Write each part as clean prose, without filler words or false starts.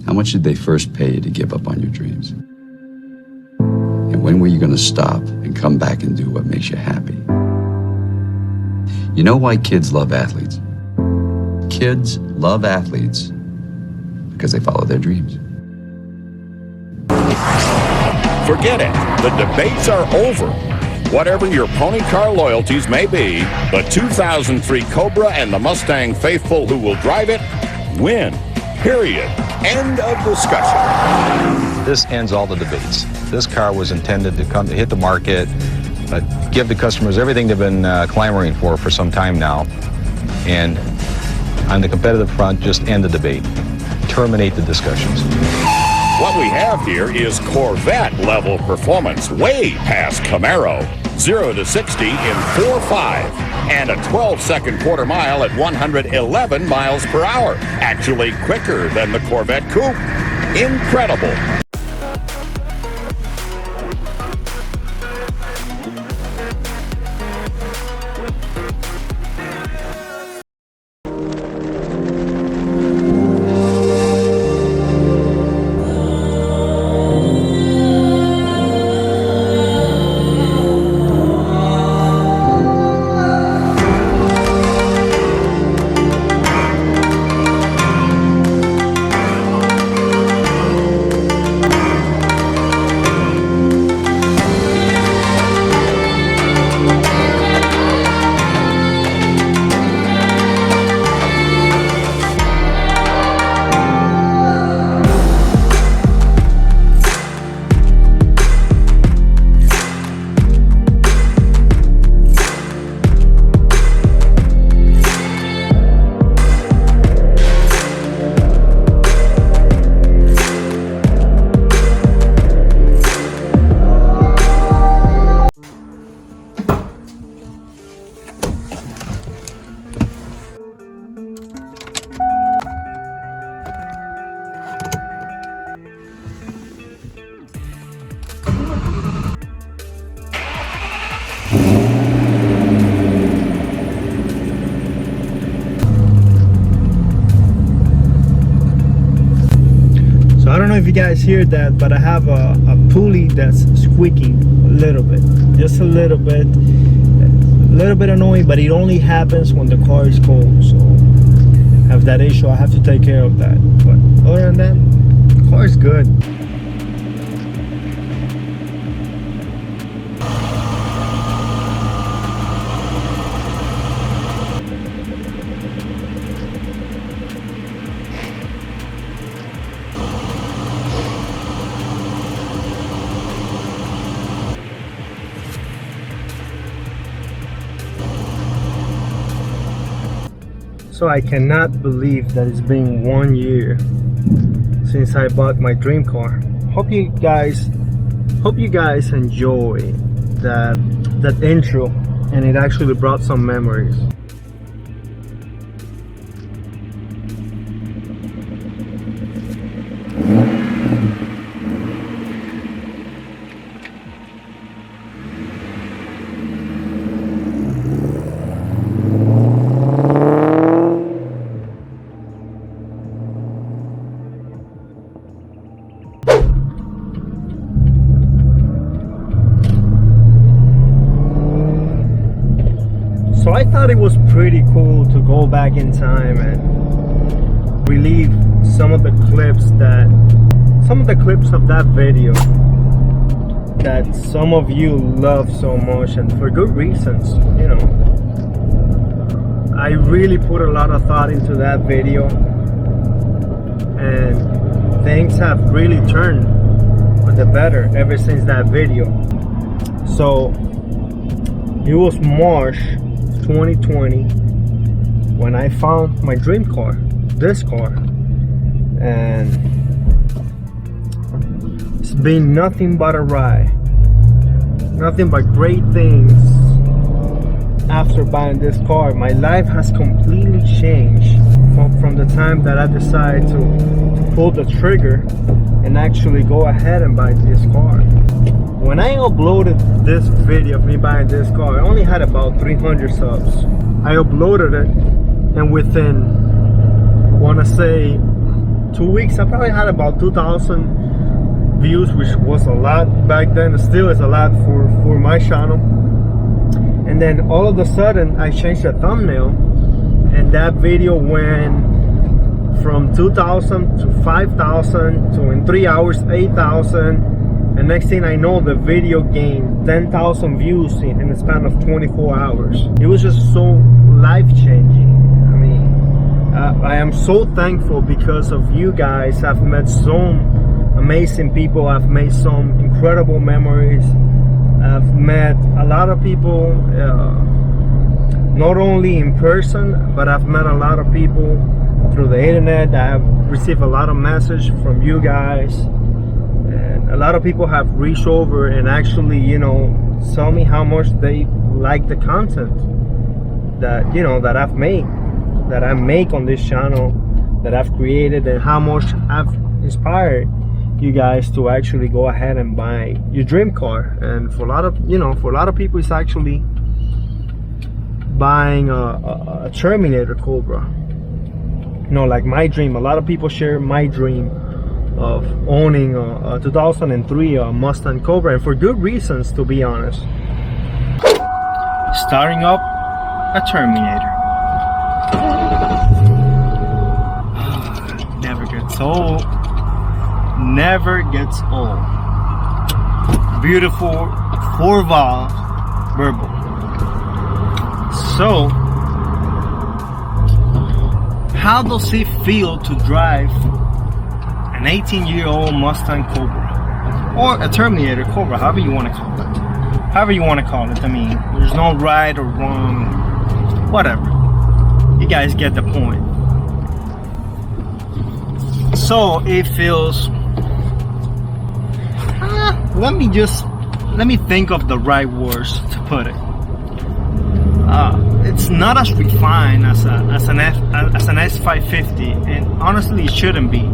How much did they first pay you to give up on your dreams? And when were you going to stop and come back and do what makes you happy? You know why kids love athletes? Kids love athletes because they follow their dreams. Forget it. The debates are over. Whatever your pony car loyalties may be, the 2003 Cobra and the Mustang faithful who will drive it win. Period. End of discussion. This ends all the debates. This car was intended to come to hit the market, give the customers everything they've been clamoring for some time now, and on the competitive front, just end the debate. Terminate the discussions. What we have here is Corvette-level performance, way past Camaro. 0 to 60 in 4.5, and a 12-second quarter mile at 111 miles per hour. Actually quicker than the Corvette Coupe. Incredible. I don't know if you guys hear that, but I have a pulley that's squeaking a little bit, just a little bit annoying, but it only happens when the car is cold. So I have that issue, I have to take care of that. But other than that, the car is good. So I cannot believe that it's been 1 year since I bought my dream car. Hope you guys enjoy that intro, and it actually brought some memories. So I thought it was pretty cool to go back in time and relive some of the clips of that video that some of you love so much, and for good reasons. You know, I really put a lot of thought into that video, and things have really turned for the better ever since that video. So it was March 2020 when I found my dream car, this car, and it's been nothing but a ride, nothing but great things. After buying this car, my life has completely changed from the time that I decided to pull the trigger and actually go ahead and buy this car. When I uploaded this video of me buying this car, I only had about 300 subs. I uploaded it, and within, I want to say 2 weeks, I probably had about 2,000 views, which was a lot back then. It still is a lot for my channel. And then all of a sudden I changed the thumbnail, and that video went from 2,000 to 5,000 to in 3 hours 8,000. And next thing I know, the video gained 10,000 views in the span of 24 hours. It was just so life-changing. I mean, I am so thankful because of you guys. I've met some amazing people. I've made some incredible memories. I've met a lot of people, not only in person, but I've met a lot of people through the internet. I have received a lot of messages from you guys. A lot of people have reached over and actually, you know, tell me how much they like the content that, you know, that I've made, that I make on this channel, that I've created, and how much I've inspired you guys to actually go ahead and buy your dream car. And for a lot of, you know, for a lot of people, it's actually buying a Terminator Cobra. You know, like my dream. A lot of people share my dream of owning a 2003 Mustang Cobra, and for good reasons, to be honest. Starting up a Terminator. Never gets old. Never gets old. Beautiful 4-valve verbo. So, how does it feel to drive an 18-year-old Mustang Cobra, or a Terminator Cobra, however you want to call it? However you want to call it. I mean, there's no right or wrong, whatever. You guys get the point. So it feels. Let me think of the right words to put it. It's not as refined as an S550, and honestly, it shouldn't be.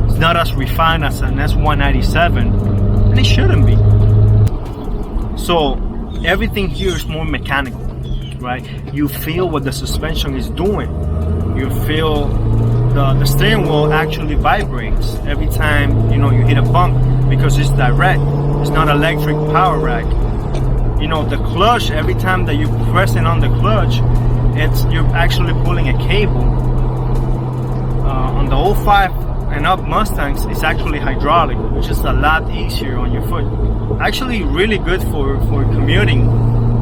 It's not as refined as an S197, and it shouldn't be. So everything here is more mechanical, right? You feel what the suspension is doing. You feel the steering wheel actually vibrates every time, you know, you hit a bump, because it's direct. It's not electric power rack. You know, the clutch, every time that you're pressing on the clutch, you're actually pulling a cable. On the 05 and up Mustangs, it's actually hydraulic, which is a lot easier on your foot. Actually really good for commuting.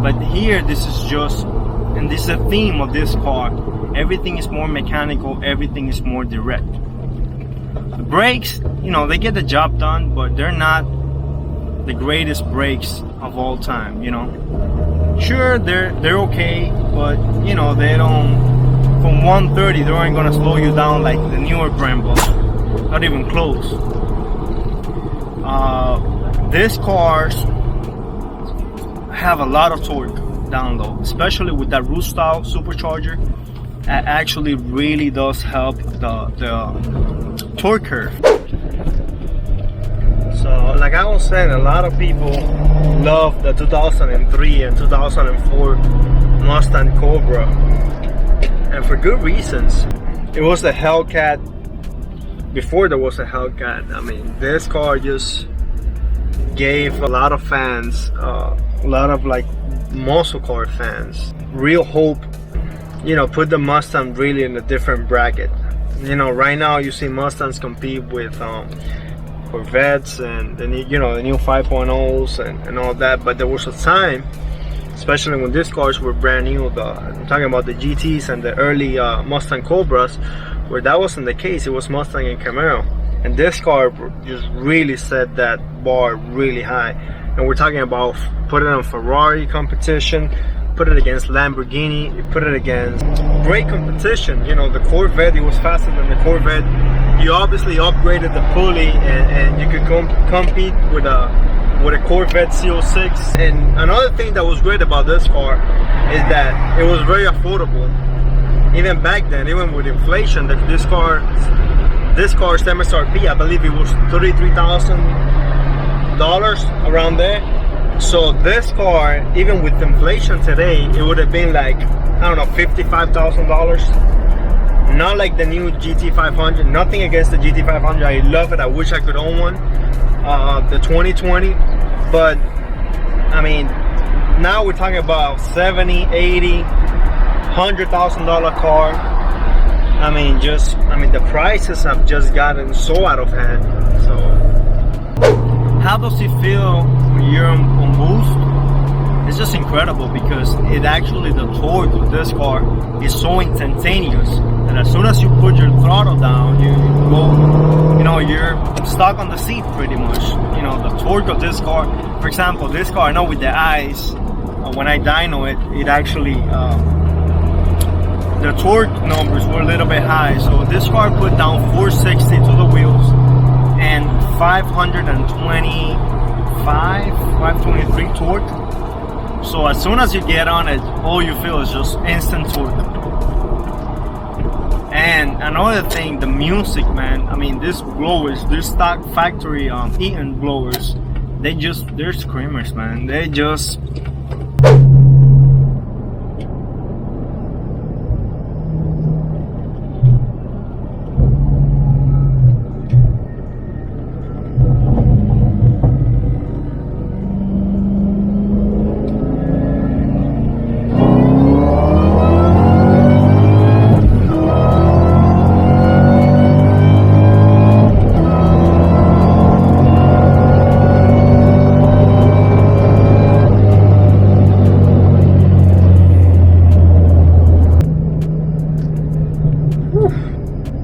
But here, this is just, and this is a theme of this car, everything is more mechanical, everything is more direct. The brakes, you know, they get the job done, but they're not the greatest brakes of all time, you know. Sure, they're okay, but you know, they don't, from 130 they aren't gonna slow you down like the newer Brembos, not even close. These cars have a lot of torque down low, especially with that root style supercharger. That actually really does help the torque curve. So like I was saying, a lot of people love the 2003 and 2004 Mustang Cobra, and for good reasons. It was a Hellcat before there was a Hellcat. I mean, this car just gave a lot of fans, a lot of like muscle car fans, real hope. You know, put the Mustang really in a different bracket. You know, right now you see Mustangs compete with Corvettes and the new 5.0s and all that, but there was a time, especially when these cars were brand new, I'm talking about the GTs and the early Mustang Cobras, where that wasn't the case. It was Mustang and Camaro, and this car just really set that bar really high. And we're talking about put it on Ferrari competition, put it against Lamborghini, you put it against great competition. You know, the Corvette, it was faster than the Corvette. You obviously upgraded the pulley, and you could compete with a Corvette CO6. And another thing that was great about this car is that it was very affordable. Even back then, even with inflation, this car's MSRP, I believe it was $33,000 around there. So this car, even with inflation today, it would have been like, I don't know, $55,000. Not like the new GT500. Nothing against the GT500. I love it. I wish I could own one. The 2020. But I mean, now we're talking about 70, 80, $100,000 car. I mean, the prices have just gotten so out of hand. So, how does it feel when you're on boost? It's just incredible because it actually, the torque of this car is so instantaneous that as soon as you put your throttle down, you go, you know, you're stuck on the seat pretty much. You know, the torque of this car, for example, this car, I know with the eyes, when I dyno it actually, the torque numbers were a little bit high. So this car put down 460 to the wheels and 523 torque. So as soon as you get on it, all you feel is just instant torque. And another thing, the music, man. I mean, these blowers, these stock factory Eaton blowers, they're screamers, man. They just...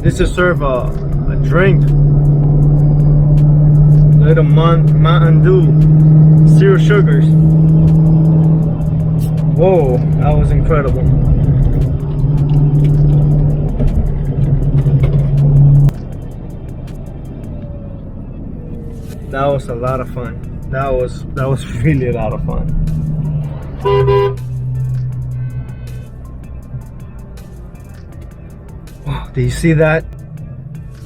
This is serve a drink, little Mountain Dew, 0 sugars. Whoa, that was incredible. That was a lot of fun. That was really a lot of fun. Wow, do you see that?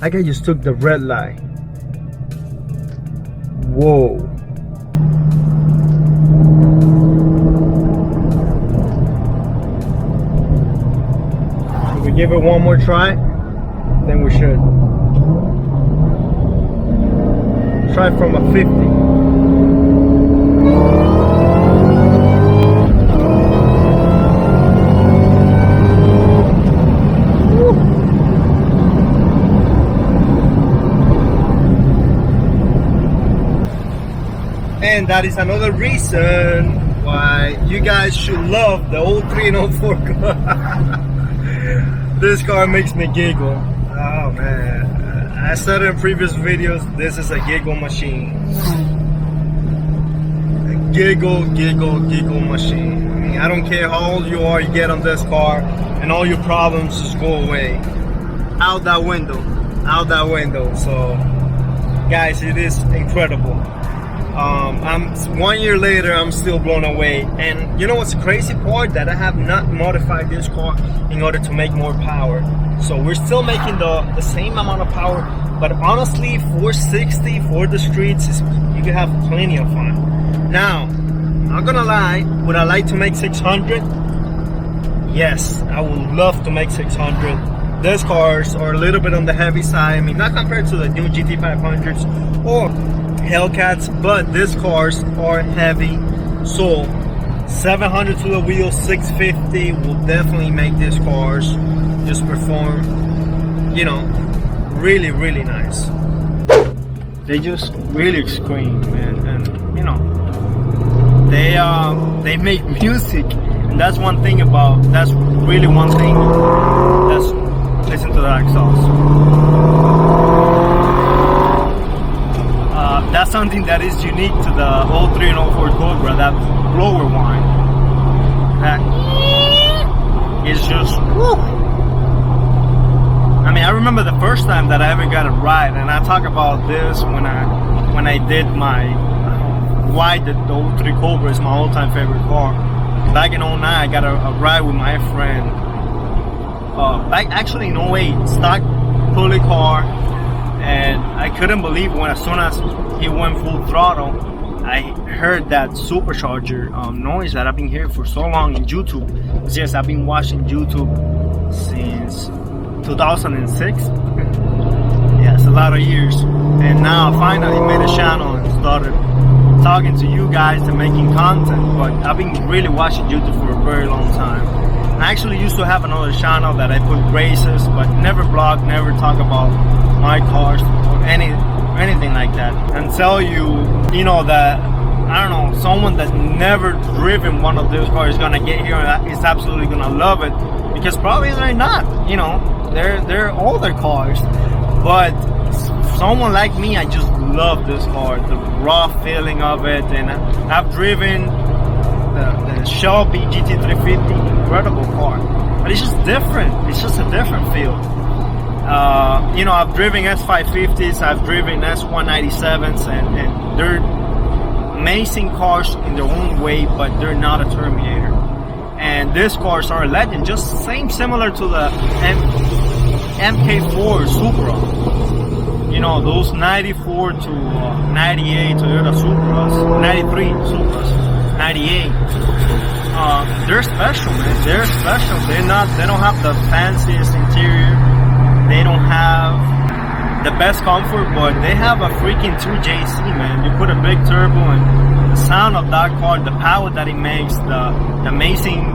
Like I just took the red light. Whoa. Should we give it one more try? Then we should. Try from a 50. And that is another reason why you guys should love the 03 and 04 car. This car makes me giggle. Oh man, I said in previous videos, this is a giggle machine. A giggle machine. I mean, I don't care how old you are, you get on this car and all your problems just go away. Out that window. So guys, it is incredible. I'm 1 year later, I'm still blown away. And you know what's the crazy part? That I have not modified this car in order to make more power. So we're still making the same amount of power, but honestly 460 for the streets is, you can have plenty of fun. Now, not gonna lie, would I like to make 600? Yes, I would love to make 600. These cars are a little bit on the heavy side. I mean, not compared to the new GT500s or Hellcats, but these cars are heavy. So 700 to the wheel, 650 will definitely make these cars just perform, you know, really nice. They just really scream, man, and you know, they make music, and that's really one thing. Let's listen to that exhaust. That's something that is unique to the 03 and 04 Cobra, that blower whine. That is just, woo. I mean, I remember the first time that I ever got a ride, and I talk about this when I did my, why the 03 Cobra is my all-time favorite car. Back in 09, I got a ride with my friend. Actually in 08, stock pulley car, and I couldn't believe when as soon as he went full throttle, I heard that supercharger noise that I've been hearing for so long in YouTube. Yes, I've been watching YouTube since 2006. Yeah, it's a lot of years. And now I finally made a channel and started talking to you guys and making content. But I've been really watching YouTube for a very long time. I actually used to have another channel that I put races, but never vlog, never talk about my cars or anything like that. And tell you, you know, that I don't know, someone that's never driven one of those cars is gonna get here and is absolutely gonna love it, because probably they're not, you know, they're older cars. But someone like me, I just love this car, the raw feeling of it. And I've driven the Shelby GT350, incredible car, but it's just different. It's just a different feel. You know, I've driven S550s, I've driven S197s, and they're amazing cars in their own way, but they're not a Terminator. And these cars are a legend, just similar to the MK4 Supra. You know, those 94 to 98 Toyota Supras, 93 Supras, 98. They're special, man. They're special. They don't have the fanciest interior. They don't have the best comfort, but they have a freaking 2JC, man. You put a big turbo, and the sound of that car, the power that it makes, the amazing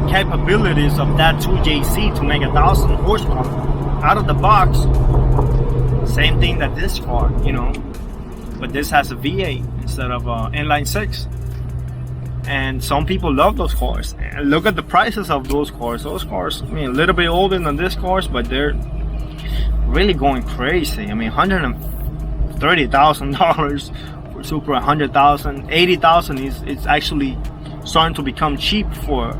capabilities of that 2JC to make 1,000 horsepower out of the box. Same thing that this car, you know, but this has a V8 instead of inline 6. And some people love those cars. And look at the prices of those cars. Those cars, I mean, a little bit older than this cars, but they're really going crazy. I mean, $130,000 for Supra, 100,000, 80,000 is it's actually starting to become cheap for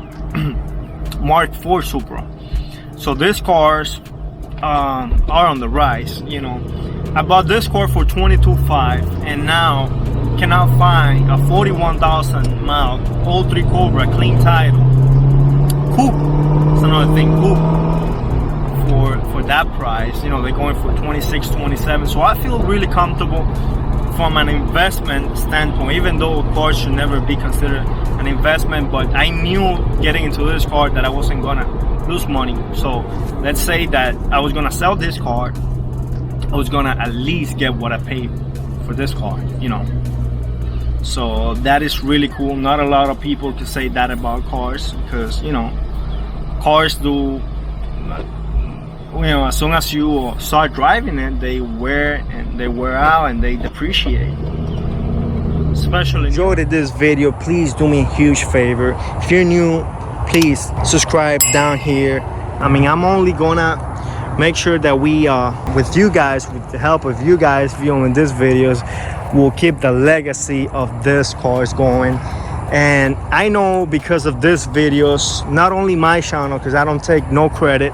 Mark IV Supra. So these cars are on the rise. You know, I bought this car for $22,500, and now cannot find a 41,000 mile 03 Cobra clean title coupe. It's another thing, coupe, for that price. You know, they're going for 26, 27. So I feel really comfortable from an investment standpoint, even though cars should never be considered an investment. But I knew getting into this car that I wasn't gonna lose money. So let's say that I was gonna sell this car, I was gonna at least get what I paid for this car, you know. So that is really cool. Not a lot of people can say that about cars, because, you know, cars do, you know, as soon as you start driving it, they wear out and they depreciate. Especially enjoyed this video, please do me a huge favor. If you're new, please subscribe down here. I mean, I'm only gonna make sure that we with you guys, with the help of you guys viewing these videos, will keep the legacy of this cars going. And I know because of these videos, not only my channel, because I don't take no credit,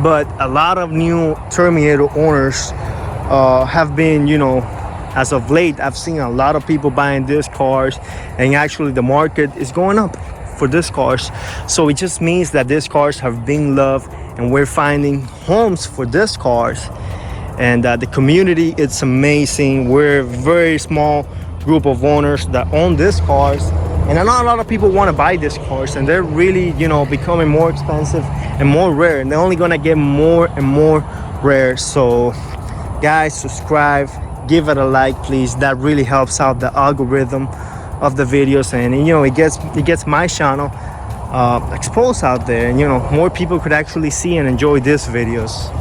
but a lot of new Terminator owners have been, you know, as of late, I've seen a lot of people buying these cars, and actually the market is going up for these cars. So it just means that these cars have been loved, and we're finding homes for these cars. And the community, it's amazing. We're a very small group of owners that own these cars, and I know a lot of people want to buy these cars, and they're really, you know, becoming more expensive and more rare, and they're only gonna get more and more rare. So guys, subscribe, give it a like, please. That really helps out the algorithm of the videos, and you know, it gets my channel exposed out there, and you know, more people could actually see and enjoy these videos.